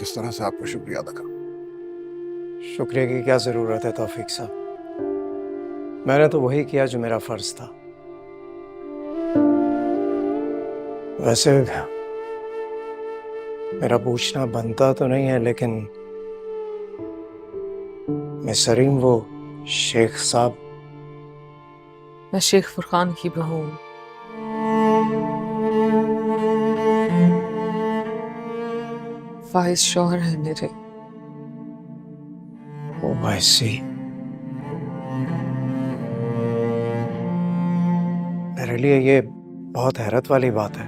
किस तरह से आपका शुक्रिया अदा करूं। शुक्रिया की क्या ज़रूरत है तौफीक साहब, मैंने तो वही किया जो मेरा फ़र्ज़ था। वैसे मेरा पूछना बनता तो नहीं है, लेकिन मैं सरीम वो शेख साहब। मैं शेख फुरकान की बहू हूँ। फाइज शौहर है मेरे। ओ वैसी, मेरे लिए ये बहुत हैरत वाली बात है।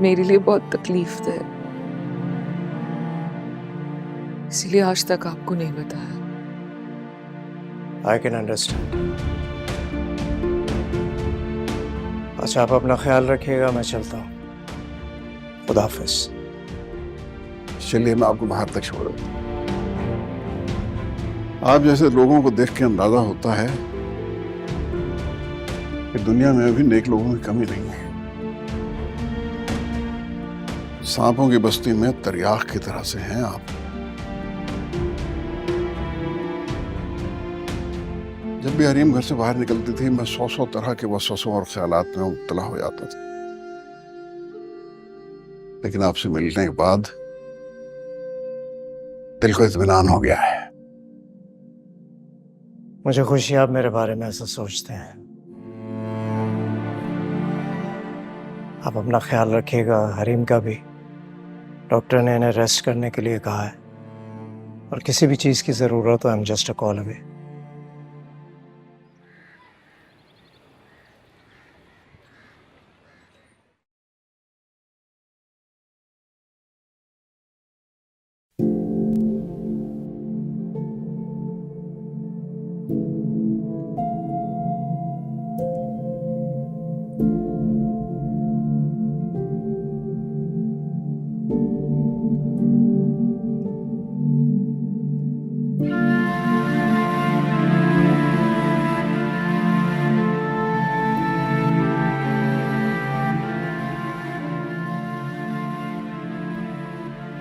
मेरे लिए बहुत तकलीफ है, इसीलिए आज तक आपको नहीं बताया। I can understand. अच्छा, आप अपना ख्याल रखिएगा, मैं चलता हूँ। खुदा हाफिज़। चलिए मैं आपको बाहर तक छोड़ दूं। आप जैसे लोगों को देख के अंदाजा होता है कि दुनिया में अभी नेक लोगों की कमी नहीं है। सांपों की बस्ती में तरियाख की तरह से हैं आप। जब भी हरीम घर से बाहर निकलती थी, मैं 100 तरह के वसवसों और ख्यालात में मुब्तला हो जाता था, लेकिन आपसे मिलने के बाद दिल को इत्मीनान हो गया है। मुझे खुशी है आप मेरे बारे में ऐसा सोचते हैं। आप अपना ख्याल रखिएगा, हरीम का भी। डॉक्टर ने इन्हें रेस्ट करने के लिए कहा है, और किसी भी चीज़ की ज़रूरत हो, I am just a call away.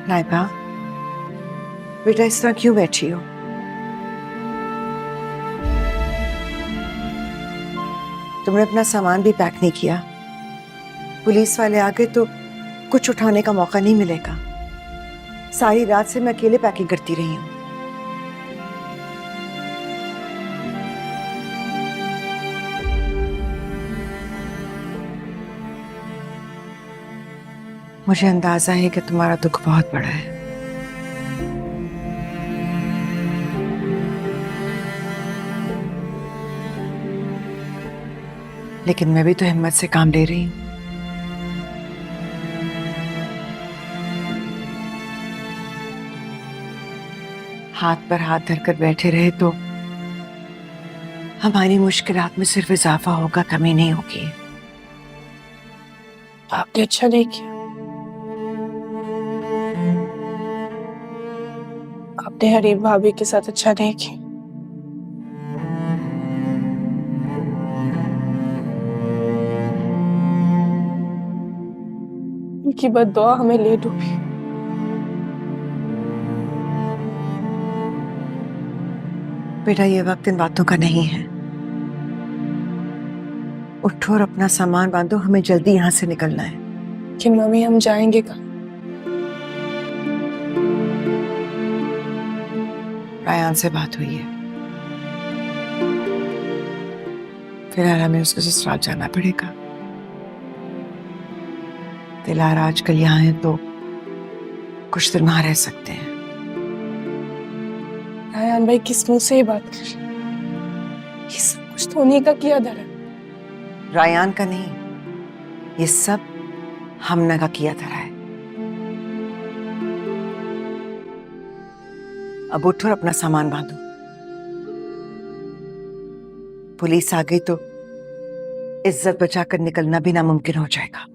Laiba, बेटा इस तरह क्यों बैठी हो? तुमने अपना सामान भी पैक नहीं किया। पुलिस वाले आ गए तो कुछ उठाने का मौका नहीं मिलेगा। सारी रात से मैं अकेले पैकिंग करती रही हूँ। मुझे अंदाजा है कि तुम्हारा दुख बहुत बड़ा है, लेकिन मैं भी तो हिम्मत से काम ले रही हूँ। हाथ पर हाथ धरकर बैठे रहे तो हमारी मुश्किलात में सिर्फ इजाफा होगा, कमी नहीं होगी। आपने अच्छा नहीं किया। आपने हरीम भाभी के साथ अच्छा नहीं किया। उनकी बद्दुआ हमें ले डूबी। बेटा ये वक्त इन बातों का नहीं है। उठो और अपना सामान बांधो, हमें जल्दी यहाँ से निकलना है। कि मम्मी हम जाएंगे कहाँ? रायान से बात हुई है, फिलहाल हमें उसके ससुराल जाना पड़ेगा। दिलार आजकल यहाँ है तो कुछ दिन वहां रह सकते हैं। रायान भाई किस मुंह से ये बात कर रहे? ये सब कुछ तो उन्हीं का किया धरा। रायान का नहीं, ये सब हमना का किया धरा है। अब उठो और अपना सामान बांधो। पुलिस आ गई तो इज्जत बचाकर निकलना भी नामुमकिन हो जाएगा।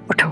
उठो।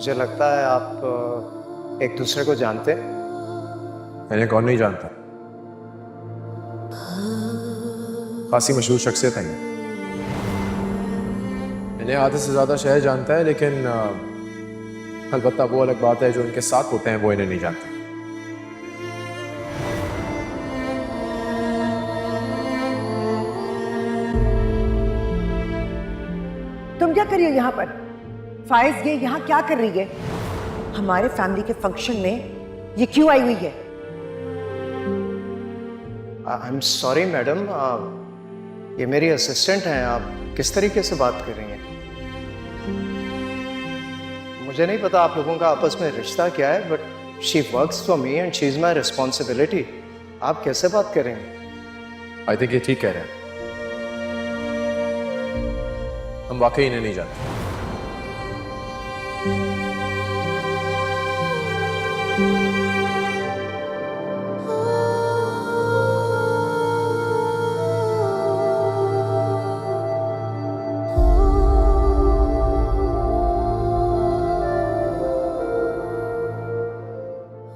मुझे लगता है आप एक दूसरे को जानते हैं। मैंने कौन नहीं जानता, खासी मशहूर शख्सियत है ये। इन्हें आधे से ज़्यादा शहर जानता है, लेकिन अलबत्ता वो अलग बात है जो उनके साथ होते हैं वो इन्हें नहीं जानते। तुम क्या कर रही हो यहाँ पर? फाइज ये यहाँ क्या कर रही है? हमारे फैमिली के फंक्शन में ये क्यों आई हुई है? आई एम सॉरी मैडम, ये मेरी असिस्टेंट हैं। आप किस तरीके से बात कर रही हैं? मुझे नहीं पता आप लोगों का आपस में रिश्ता क्या है, but she works for me and she is my responsibility. आप कैसे बात कर रहे हैं? आई थिंक ये ठीक कह रहे हैं, हम वाकई इन्हें नहीं जानते।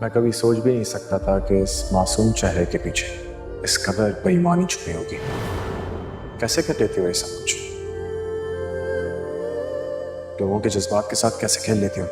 मैं कभी सोच भी नहीं सकता था कि इस मासूम चेहरे के पीछे इस कदर बेईमानी छुपी होगी। कैसे कर लेती हो ये सब कुछ? लोगों के जज्बात के साथ कैसे खेल लेती हो?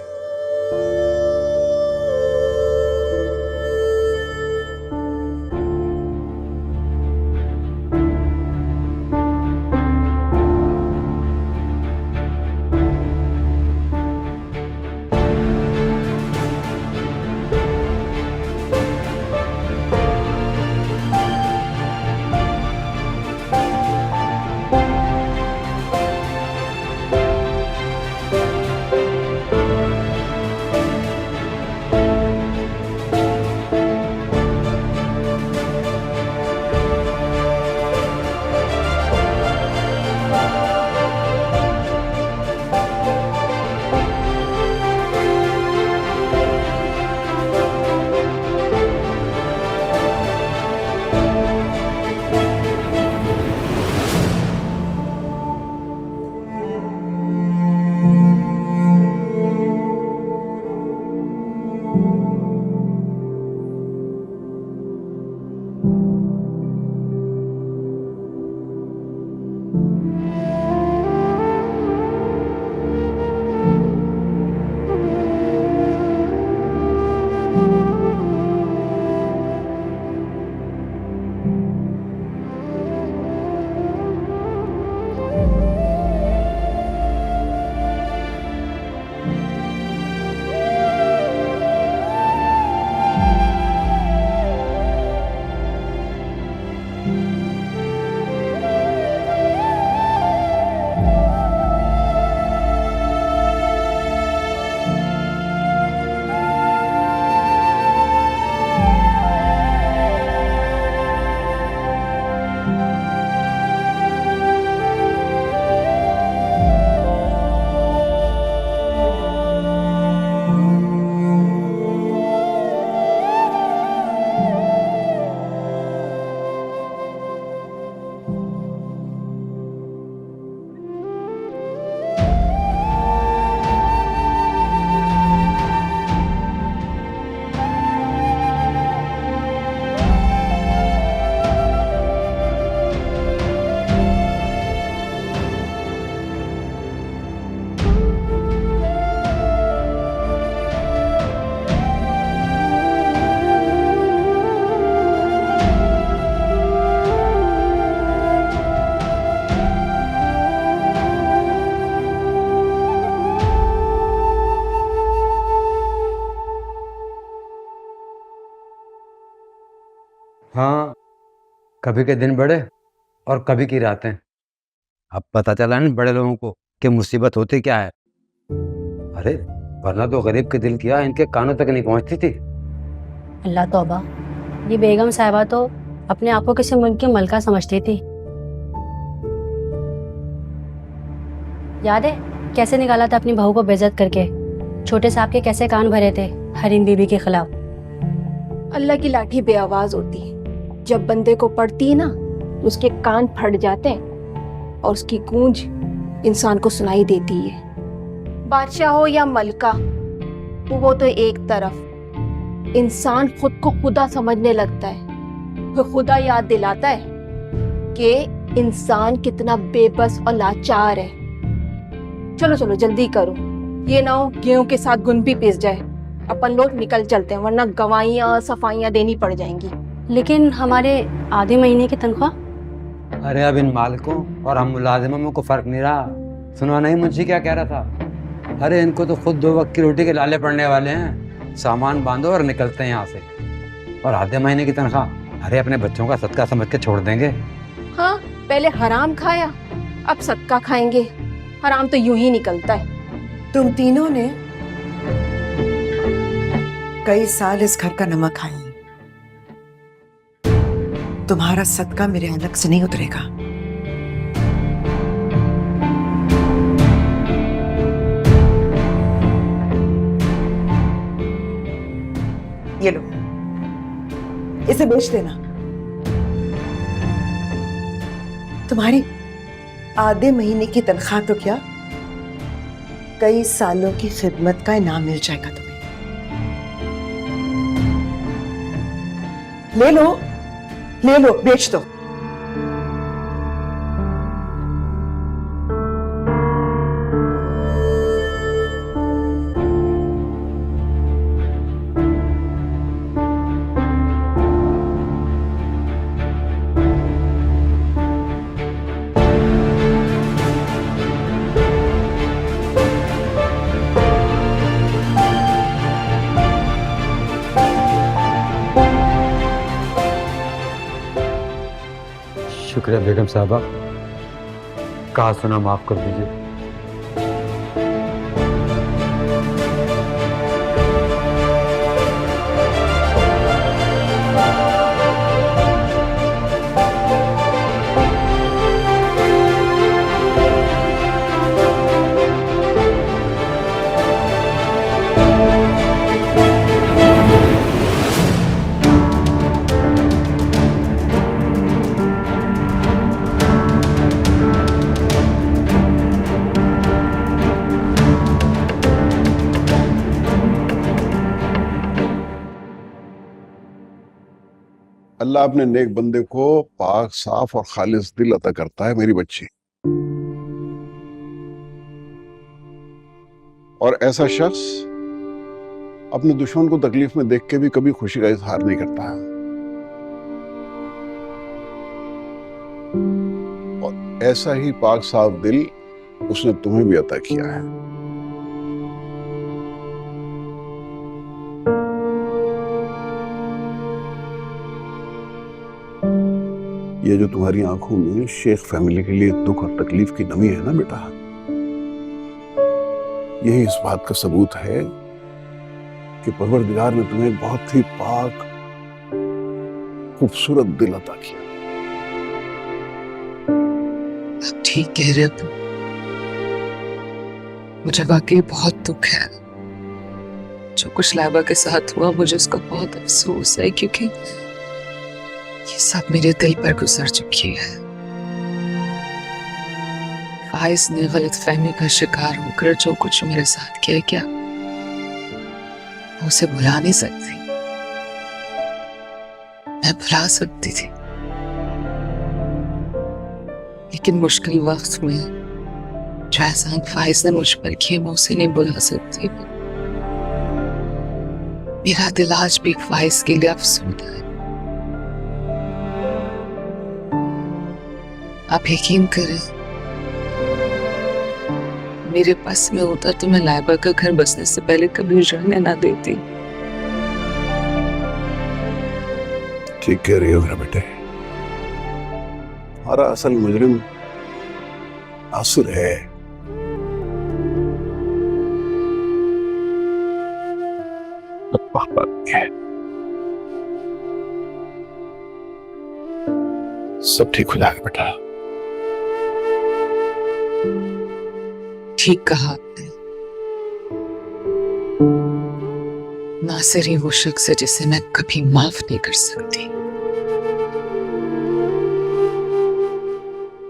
हाँ, कभी के दिन बड़े और कभी की रातें। अब पता चला ना बड़े लोगों को कि मुसीबत होती क्या है। अरे वरना तो गरीब के दिल किया इनके कानों तक नहीं पहुंचती थी। अल्लाह तौबा, ये बेगम साहिबा तो अपने आप को किसी मुल्क की मलका समझती थी। याद है कैसे निकाला था अपनी बहू को बेइज्जत करके? छोटे साहब के कैसे कान भरे थे हरीम बीबी के खिलाफ। अल्लाह की लाठी बेआवाज होती है, जब बंदे को पड़ती है ना तो उसके कान फट जाते हैं और उसकी गूंज इंसान को सुनाई देती है। बादशाह हो या मलका, वो तो एक तरफ इंसान खुद को खुदा समझने लगता है, तो खुदा याद दिलाता है कि इंसान कितना बेबस और लाचार है। चलो चलो जल्दी करो, ये ना हो गेहूं के साथ गुण भी पिस जाए। अपन लोग निकल चलते हैं, वरना गवाहियां सफाइयां देनी पड़ जाएंगी। लेकिन हमारे आधे महीने की तनख्वाह? अरे अब इन मालिकों और हम मुलाजिमों में को फर्क नहीं रहा। सुना नहीं मुंशी क्या कह रहा था? अरे इनको तो खुद 2 वक्त की रोटी के लाले पड़ने वाले हैं। सामान बांधो और निकलते हैं यहाँ से। और आधे महीने की तनख्वाह, अरे अपने बच्चों का सदका समझ के छोड़ देंगे। हाँ, पहले हराम खाया, अब सदका खाएंगे। हराम तो यूं ही निकलता है। तुम तीनों ने कई साल इस घर का नमक खाई, तुम्हारा सदका मेरे अलग से नहीं उतरेगा। ये लो, इसे बेच देना। तुम्हारी आधे महीने की तनख्वाह तो क्या, कई सालों की खिदमत का इनाम मिल जाएगा तुम्हें। ले लो, बेच दो। शुक्रिया बेगम साहबा, कहा सुना माफ कर दीजिए। अल्लाह अपने नेक बंदे को पाक साफ और खालिस दिल अता करता है मेरी बच्ची। और ऐसा शख्स अपने दुश्मन को तकलीफ में देख के भी कभी खुशी का इजहार नहीं करता है। और ऐसा ही पाक साफ दिल उसने तुम्हें भी अता किया है। ये जो तुम्हारी आंखों में शेख फैमिली के लिए दुख और तकलीफ की नमी है ना बेटा, यही इस बात का सबूत है कि परवरदिगार ने तुम्हें बहुत ही पाक खूबसूरत दिल अता किया। आप ठीक कह रहे हो। मुझे वाकई बहुत दुख है जो कुछ लाइबा के साथ हुआ। मुझे उसका बहुत अफसोस है, क्योंकि ये सब मेरे दिल पर गुजर चुकी है। फाइज ने गलत फहमी का शिकार होकर जो कुछ मेरे साथ किया, क्या मैं उसे भुला नहीं सकती? मैं भुला सकती थी, लेकिन मुश्किल वक्त में जो एहसान फाइज ने मुझ पर किए, मैं उसे नहीं भुला सकती। मेरा दिल आज भी फाइज के लिए अफसुर्दा है। आप यकीन करें, मेरे पास में होता तो मैं लाइबा का घर बसने से पहले कभी उजड़ने ना देती। ठीक कह रही हो मेरा बेटे। हमारा असल मुजरिम आसुर है। पापा है, सब ठीक हो जाएगा बेटा। ठीक कहा आपने। नासिर ही वो शख्स है जिसे मैं कभी माफ नहीं कर सकती।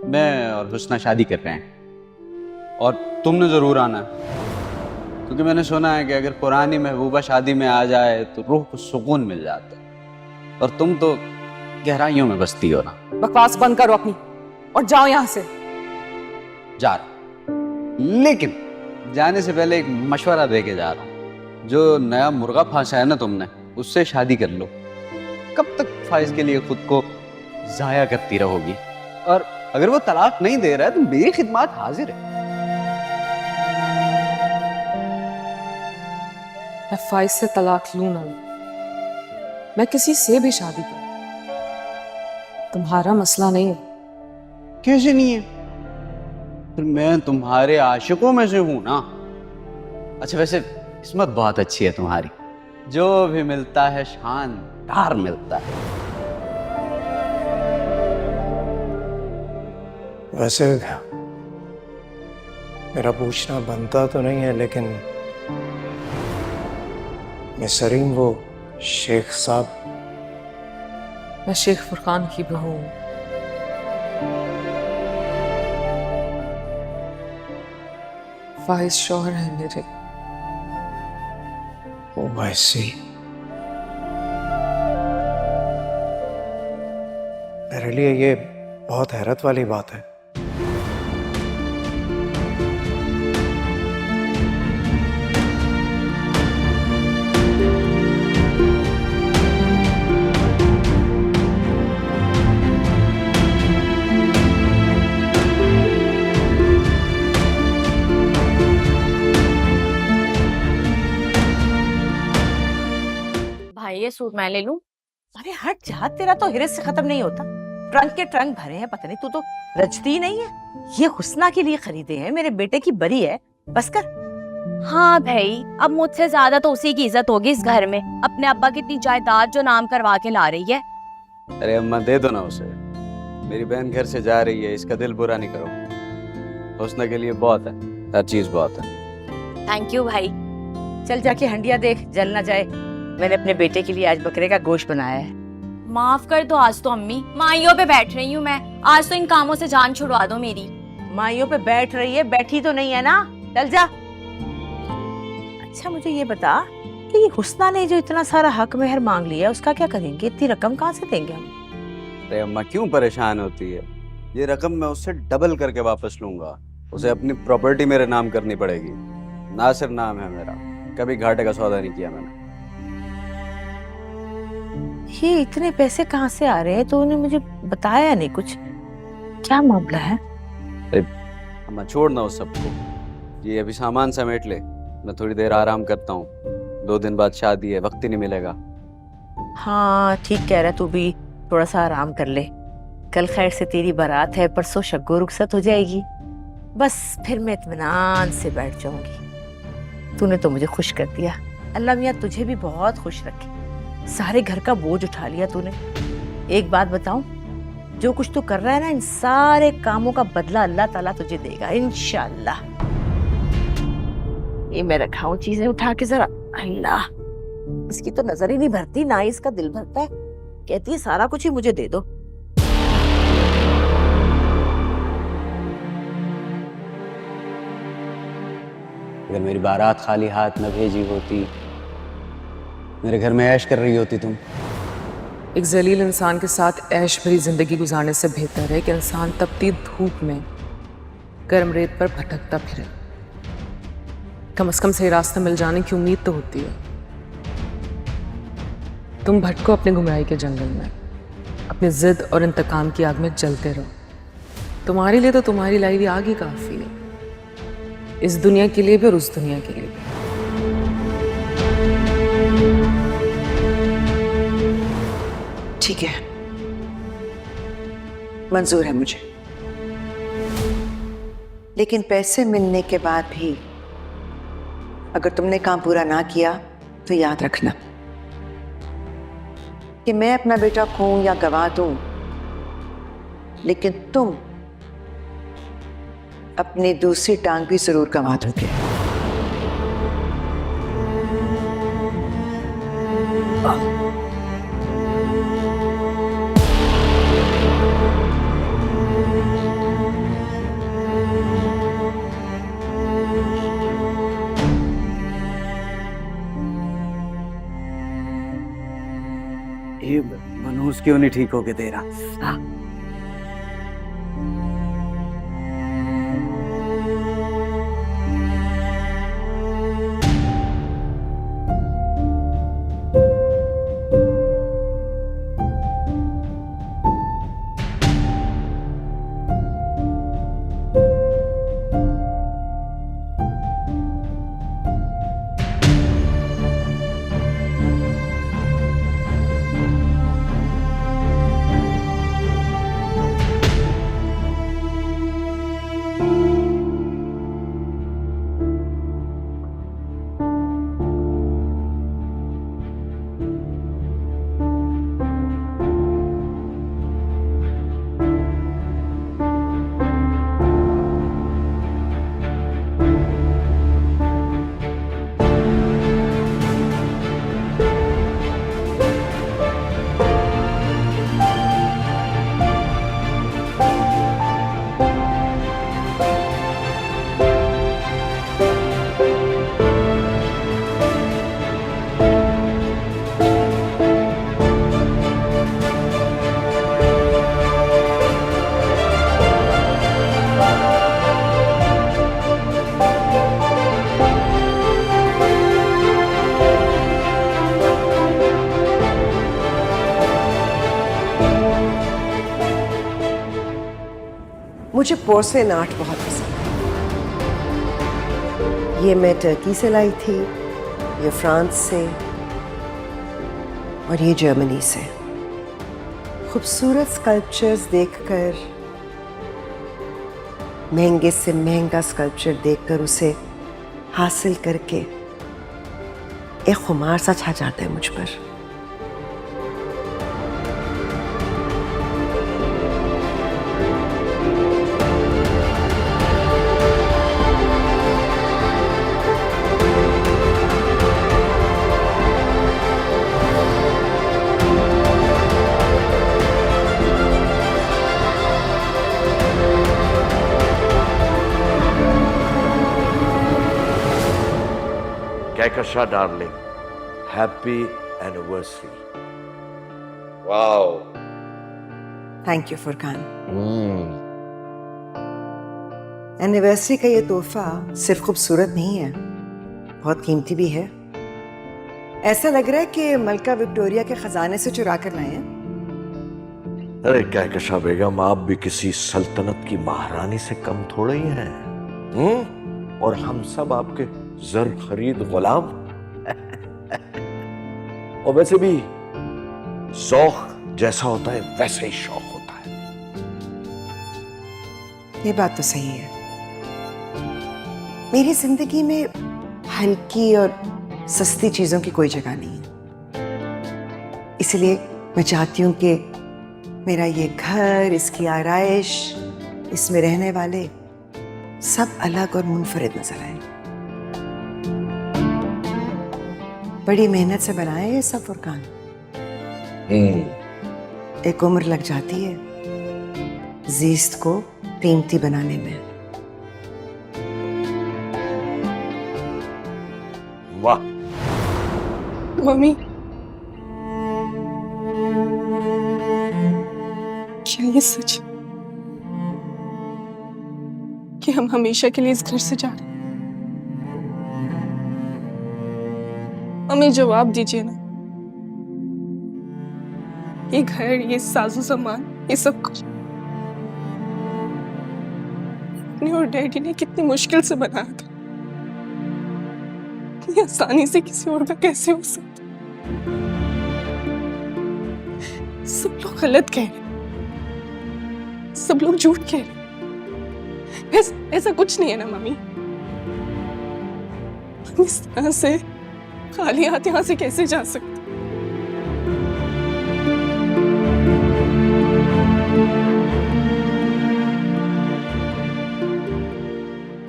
मैं और हुस्ना शादी कर रहे हैं और तुमने जरूर आना है। क्योंकि मैंने सुना है कि अगर पुरानी महबूबा शादी में आ जाए तो रूह को सुकून मिल जाता है, और तुम तो गहराइयों में बसती हो ना। बकवास बंद करो अपनी और जाओ यहाँ से। जा रहा हूं, लेकिन जाने से पहले एक मशवरा दे के जा रहा हूँ। जो नया मुर्गा फांसा है ना तुमने, उससे शादी कर लो। कब तक फाइज के लिए खुद को जाया करती रहोगी? और अगर वो तलाक नहीं दे रहा है तो मेरी खिदमत हाजिर है। मैं फाइज से तलाक लूं ना लूं, मैं किसी से भी शादी करूं, तुम्हारा मसला नहीं है। कैसे नहीं है? फिर मैं तुम्हारे आशिकों में से हूं ना। अच्छा, वैसे किस्मत बहुत अच्छी है तुम्हारी, जो भी मिलता है शानदार मिलता है। वैसे मेरा पूछना बनता तो नहीं है, लेकिन मिस हरीम, वो शेख साहब। मैं शेख फुरकान की बहू हूं। फाइज शौहर है मेरे। ओह आई सी। मेरे लिए ये बहुत हैरत वाली बात है। भाई ये सूट मैं ले लूं? अरे हट जा, तेरा तो हिरस से खत्म नहीं होता। ट्रंक के ट्रंक भरे हैं, पता नहीं तू तो रजती ही नहीं है। ये हुस्ना के लिए खरीदे हैं, मेरे बेटे की बरी है, बस कर। हाँ भाई, अब मुझसे ज्यादा तो उसी की इज्जत होगी इस घर में। अपने अब्बा की इतनी जायदाद जो नाम करवा के ला रही है। अरे अम्मा दे दो ना उसे, मेरी बहन घर से जा रही है, इसका दिल बुरा नहीं करो। हुस्न के लिए बहुत है, हर चीज बहुत है। थैंक यू भाई। चल जाके हंडिया देख, जल ना जाए। मैंने अपने बेटे के लिए आज बकरे का गोश्त बनाया है। माफ कर दो आज तो अम्मी, माइयों पे बैठ रही हूँ मैं। आज तो इन कामों से जान छुड़वा दो मेरी। माइयों पे बैठ रही है, बैठी तो नहीं है ना, चल जा। अच्छा मुझे ये बता कि ये हुस्ना ने जो इतना सारा हक मेहर मांग लिया, उसका क्या करेंगे? इतनी रकम कहाँ से देंगे हम? अरे अम्मा क्यों परेशान होती है? ये रकम मैं उससे डबल करके वापस लूंगा। उसे अपनी प्रॉपर्टी मेरे नाम करनी पड़ेगी। नासिर नाम है मेरा, कभी घाटे का सौदा नहीं किया मैंने। ये इतने पैसे कहाँ से आ रहे हैं? तो उन्हें मुझे बताया नहीं कुछ, क्या मामला है? अम्मा छोड़ना उस सबको, ये अभी सामान समेट ले, मैं थोड़ी देर आराम करता हूँ। 2 दिन बाद शादी है, वक्त ही नहीं मिलेगा। हाँ ठीक कह रहा, तू भी थोड़ा सा आराम कर ले। कल खैर से तेरी बारात है, परसों शग्गो रुखसत हो जाएगी, बस फिर मैं इत्मीनान से बैठ जाऊंगी। तूने तो मुझे खुश कर दिया। अल्लाह मियाँ तुझे भी बहुत खुश रखे। सारे घर का बोझ उठा लिया तूने। एक बात बताऊं, जो कुछ तू कर रहा है ना, इन सारे कामों का बदला अल्लाह ताला तुझे देगा इंशाअल्लाह। ये मैं रखा हूं चीजें उठा के जरा। अल्लाह, इसकी तो नजर ही नहीं भरती, ना ही इसका दिल भरता है। कहती है सारा कुछ ही मुझे दे दो। अगर मेरी बारात खाली हाथ न भेजी होती, मेरे घर में ऐश कर रही होती तुम। एक जलील इंसान के साथ ऐश भरी जिंदगी गुजारने से बेहतर है कि इंसान तपती धूप में गर्म रेत पर भटकता फिरे। कम से कम सही रास्ता मिल जाने की उम्मीद तो होती है। तुम भटको अपने गुमराही के जंगल में, अपनी जिद और इंतकाम की आग में जलते रहो। तुम्हारे लिए तो तुम्हारी लाई हुई आग ही काफी है, इस दुनिया के लिए भी और उस दुनिया के लिए भी। ठीक है, मंजूर है मुझे, लेकिन पैसे मिलने के बाद भी अगर तुमने काम पूरा ना किया तो याद रखना कि मैं अपना बेटा खोऊं या गवा दूं, लेकिन तुम अपनी दूसरी टांग भी जरूर गवा दोगे। क्यों नहीं ठीक होके दे रहा। हाँ। मुझे पोर्सलेन आर्ट बहुत पसंद है। ये मैं टर्की से लाई थी, ये फ्रांस से और ये जर्मनी से। खूबसूरत स्कल्पचर्स देखकर, महंगे से महंगा स्कल्पचर देखकर उसे हासिल करके एक खुमार सा छा जाता है मुझ पर। Kehkashan, darling, happy anniversary. Wow. Thank you Furqan. Anniversary का ये तोहफा सिर्फ खूबसूरत नहीं है, बहुत कीमती भी है। ऐसा लग रहा है कि मलका विक्टोरिया के खजाने से चुरा कर लाए हैं। अरे कहकशा बेगम, आप भी किसी सल्तनत की महारानी से कम थोड़े ही हैं। और हम सब आपके जर खरीद गुलाम। और वैसे भी शौक जैसा होता है वैसे ही शौक होता है। ये बात तो सही है। मेरी जिंदगी में हल्की और सस्ती चीजों की कोई जगह नहीं है। इसलिए मैं चाहती हूं कि मेरा ये घर, इसकी आराइश, इसमें रहने वाले सब अलग और मुनफरिद नजर आए। बड़ी मेहनत से बनाए ये सब फुरकान। एक उम्र लग जाती है जीस्त को कीमती बनाने में। वाह मम्मी, क्या ये सच कि हम हमेशा के लिए इस घर से जा रहे हैं? मम्मी जवाब दीजिए ना। ये घर, ये साजो सामान, ये सब कुछ अपने और डैडी ने कितनी मुश्किल से बनाया था। ये आसानी से किसी और का कैसे हो सकता? सब लोग गलत कह रहे, सब लोग झूठ कह रहे। ऐसा कुछ नहीं है ना मम्मी। हम इस तरह से खाली हाथ यहाँ से कैसे जा सकते?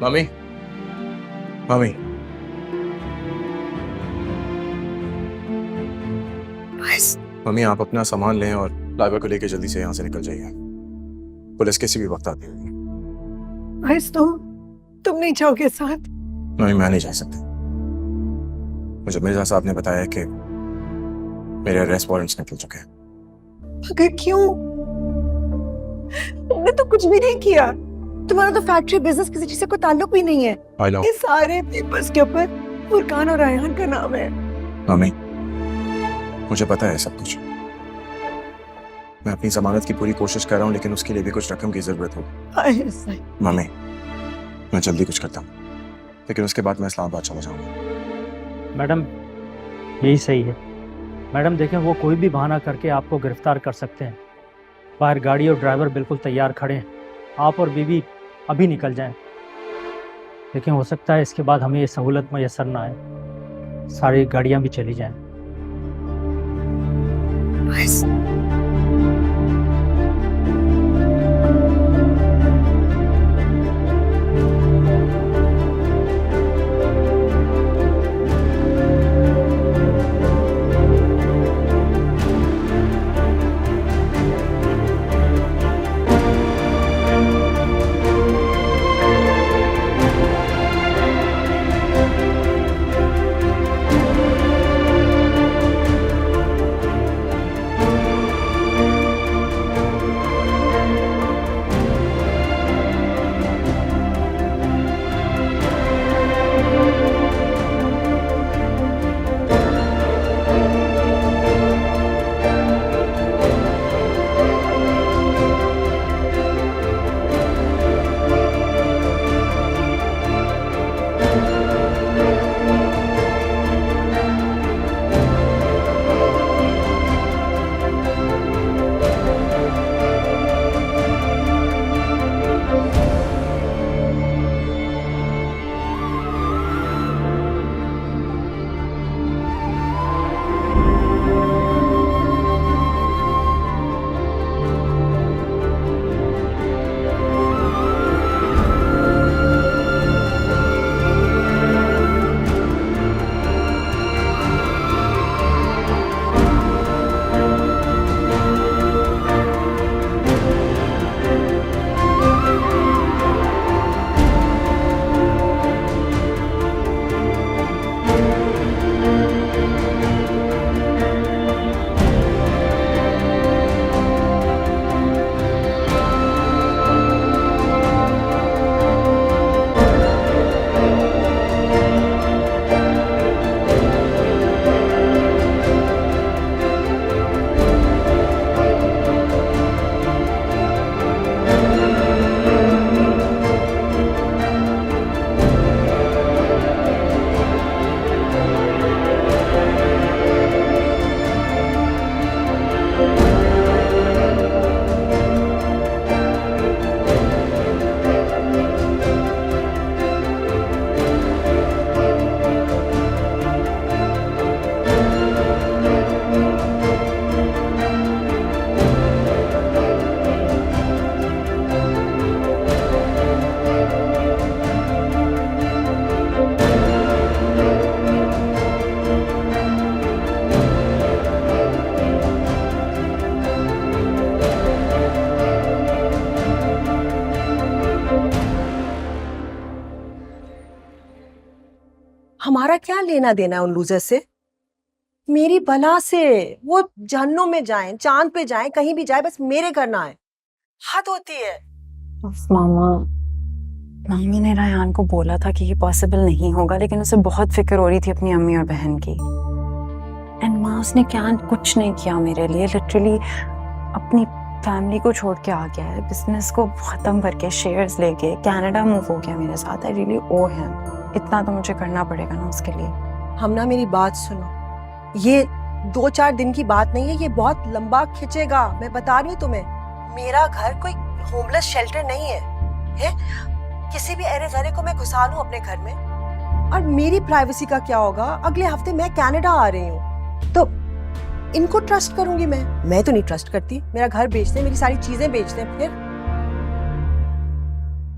मम्मी, मम्मी, मम्मी आप अपना सामान लें और लाइबा को लेकर जल्दी से यहाँ से निकल जाइए। पुलिस किसी भी वक्त आती होगी। तुम नहीं जाओगे साथ? नहीं, मैं नहीं जा सकता। मुझे मिर्जा साहब ने बताया कि मेरे अरेस्ट वारंट्स निकल चुके हैं। मगर क्यों? तुमने तो कुछ भी नहीं किया। तुम्हारा तो फैक्ट्री बिजनेस किसी चीज से कोई ताल्लुक भी नहीं है। ये सारे पेपर्स के ऊपर फुरकान और रायहान का नाम है। मम्मी, मुझे पता है सब कुछ। मैं अपनी जमानत की पूरी कोशिश कर रहा हूँ, लेकिन उसके लिए भी कुछ रकम की जरूरत होगी। मम्मी, मैं जल्दी कुछ करता हूँ, लेकिन उसके बाद मैं इस्लामाबाद चला जाऊंगा। मैडम, यही सही है। मैडम देखें, वो कोई भी बहाना करके आपको गिरफ्तार कर सकते हैं। बाहर गाड़ी और ड्राइवर बिल्कुल तैयार खड़े हैं। आप और बीवी अभी निकल जाएं। लेकिन हो सकता है इसके बाद हमें ये सहूलत मैसर ना आए, सारी गाड़ियां भी चली जाएं। हमारा क्या लेना देना है उन लूजर से? मेरी बला से वो जहन्नुम में जाएं, चांद पे जाएं, कहीं भी जाए, बस मेरे करना है। हद होती है। मम्मी ने रायहान को बोला था कि ये पॉसिबल नहीं होगा, लेकिन उसे बहुत फिक्र हो रही थी अपनी अम्मी और बहन की। एंड माँ, उसने क्या कुछ नहीं किया मेरे लिए। लिटरली अपनी फैमिली को छोड़ के आ गया है, बिजनेस को खत्म करके शेयर्स लेके कनाडा मूव हो गया मेरे साथ। I really O him. इतना तो मुझे करना पड़ेगा ना उसके लिए। हम ना, मेरी बात सुनो, ये 2-4 दिन की बात नहीं है, ये बहुत लंबा खिंचेगा। मैं बता रही हूँ तुम्हें, मेरा घर कोई होमलेस शेल्टर नहीं है? किसी भी अरे जरे को मैं घुसा लूं अपने घर में, और मेरी प्राइवेसी का क्या होगा? अगले हफ्ते मैं कनाडा आ रही हूँ, तो इनको ट्रस्ट करूंगी मैं तो नहीं ट्रस्ट करती। मेरा घर बेच दे, मेरी सारी चीजें बेच दे। फिर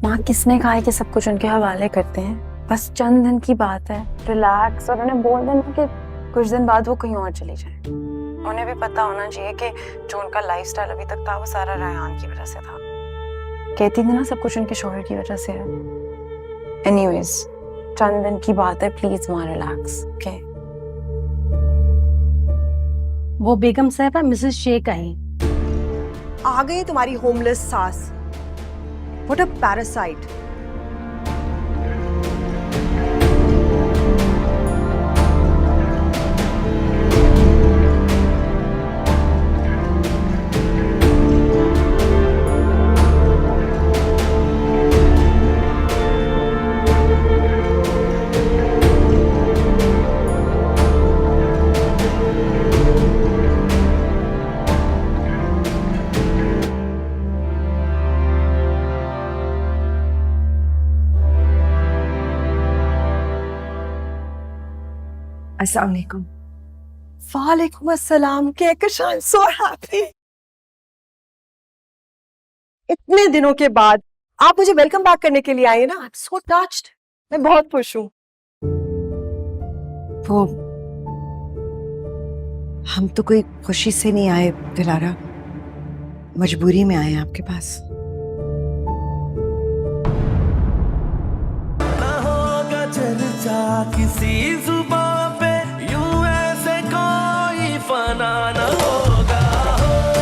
माँ, किसने कहा है कि सब कुछ उनके हवाले करते हैं? बस चंद दिन की बात है, रिलैक्स। और उन्हें बोल देना कि कुछ दिन बाद वो कहीं और चली जाए। उन्हें भी पता होना चाहिए कि जो उनका लाइफस्टाइल अभी तक था वो सारा रायहान की वजह से था। कहती थी ना, सब कुछ उनके शौहर की वजह से है। एनीवेज, चंद दिन की बात है, प्लीज माँ रिलैक्स, ओके? वो बेगम साहबा मिसेस शेख आई, आ गई तुम्हारी होमलेस सास। What a parasite. अस्सलाम वालेकुम। वालेकुम अस्सलाम। कहकश, आई एम सो हैप्पी। इतने दिनों के बाद आप मुझे वेलकम बैक करने के लिए आए ना। I am so touched. मैं बहुत खुश हूँ। वो हम तो कोई खुशी से नहीं आए दिलारा, मजबूरी में आए आपके पास। ना होगा चर्चा किसी